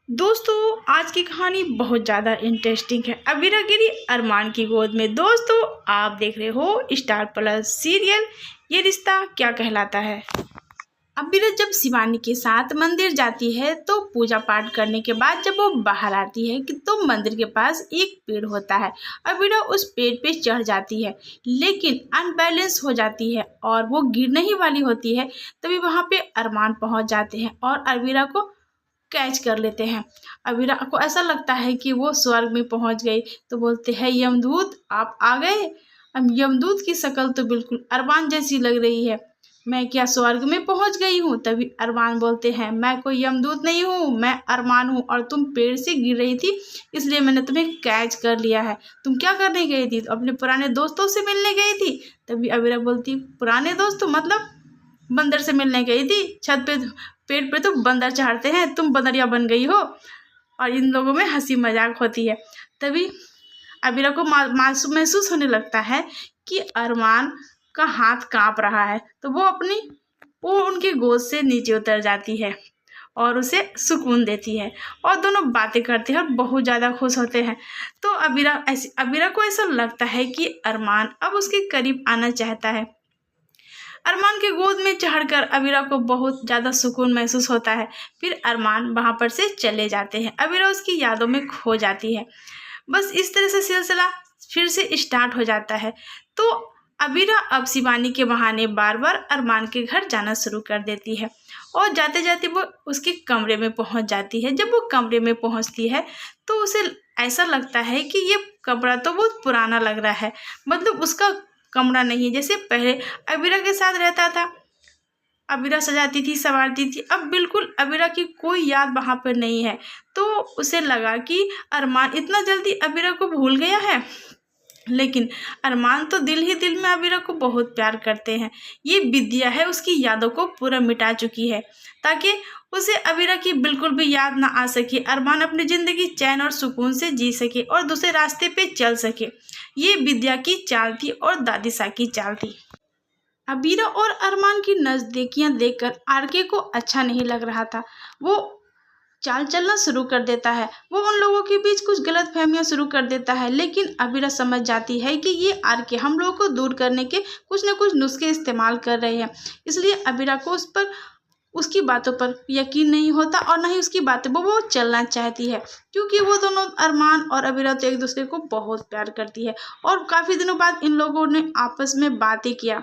दोस्तों आज की कहानी बहुत ज़्यादा इंटरेस्टिंग है। अबीरा गिरी अरमान की गोद में। दोस्तों आप देख रहे हो स्टार प्लस सीरियल ये रिश्ता क्या कहलाता है। अबीरा जब शिवानी के साथ मंदिर जाती है तो पूजा पाठ करने के बाद जब वो बाहर आती है कि तो मंदिर के पास एक पेड़ होता है। अबीरा उस पेड़ पे चढ़ जाती है लेकिन अनबैलेंस हो जाती है और वो गिरने ही वाली होती है। तभी वहाँ पे अरमान पहुँच जाते हैं और अबीरा को कैच कर लेते हैं। अबीरा को ऐसा लगता है कि वो स्वर्ग में पहुंच गई तो बोलते हैं यमदूत आप आ गए। अब यमदूत की शक्ल तो बिल्कुल अरमान जैसी लग रही है। मैं क्या स्वर्ग में पहुंच गई हूँ। तभी अरमान बोलते हैं मैं कोई यमदूत नहीं हूँ, मैं अरमान हूँ और तुम पेड़ से गिर रही थी इसलिए मैंने तुम्हें कैच कर लिया है। तुम क्या करने गई थी। तो अपने पुराने दोस्तों से मिलने गई थी। तभी अबीरा बोलती पुराने दोस्त मतलब बंदर से मिलने गई थी। छत पे पेड़ पे तो बंदर चढ़ते हैं, तुम बंदरिया बन गई हो। और इन लोगों में हंसी मजाक होती है। तभी अबीरा को मासूम महसूस होने लगता है कि अरमान का हाथ कांप रहा है तो वो उनकी गोद से नीचे उतर जाती है और उसे सुकून देती है और दोनों बातें करते हैं और बहुत ज़्यादा खुश होते हैं। तो अबीरा को ऐसा लगता है कि अरमान अब उसके करीब आना चाहता है। अरमान के गोद में चढ़कर अबीरा को बहुत ज़्यादा सुकून महसूस होता है। फिर अरमान वहाँ पर से चले जाते हैं। अबीरा उसकी यादों में खो जाती है। बस इस तरह से सिलसिला फिर से स्टार्ट हो जाता है। तो अबीरा अब शिवानी के बहाने बार बार अरमान के घर जाना शुरू कर देती है और जाते जाते वो उसके कमरे में पहुंच जाती है। जब वो कमरे में पहुंचती है तो उसे ऐसा लगता है कि ये कमरा तो बहुत पुराना लग रहा है, मतलब उसका कमरा नहीं है जैसे पहले अबीरा के साथ रहता था। अबीरा सजाती थी संवारती थी, अब बिल्कुल अबीरा की कोई याद वहाँ पर नहीं है। तो उसे लगा कि अरमान इतना जल्दी अबीरा को भूल गया है, लेकिन अरमान तो दिल ही दिल में अबीरा को बहुत प्यार करते हैं। ये विद्या है उसकी यादों को पूरा मिटा चुकी है ताकि उसे अबीरा की बिल्कुल भी याद ना आ सके। अरमान अपनी ज़िंदगी चैन और सुकून से जी सके और दूसरे रास्ते पे चल सके। ये विद्या की चाल थी और दादीसा की चाल थी। अबीरा और अरमान की नज़दीकियां देखकर आरके को अच्छा नहीं लग रहा था। वो चाल चलना शुरू कर देता है। वो उन लोगों के बीच कुछ गलत फहमियाँ शुरू कर देता है, लेकिन अबीरा समझ जाती है कि ये आरके हम लोगों को दूर करने के कुछ न कुछ नुस्खे इस्तेमाल कर रहे हैं। इसलिए अबीरा को उसकी बातों पर यकीन नहीं होता और ना ही उसकी बातों पर वो चलना चाहती है, क्योंकि वो दोनों अरमान और अबीरा तो एक दूसरे को बहुत प्यार करती है और काफ़ी दिनों बाद इन लोगों ने आपस में बातें किया।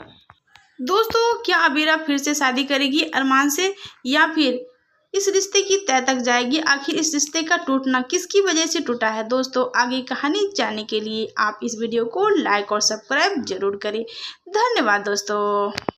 दोस्तों क्या अबीरा फिर से शादी करेगी अरमान से या फिर इस रिश्ते की तह तक जाएगी। आखिर इस रिश्ते का टूटना किसकी वजह से टूटा है। दोस्तों आगे कहानी जानने के लिए आप इस वीडियो को लाइक और सब्सक्राइब जरूर करें। धन्यवाद दोस्तों।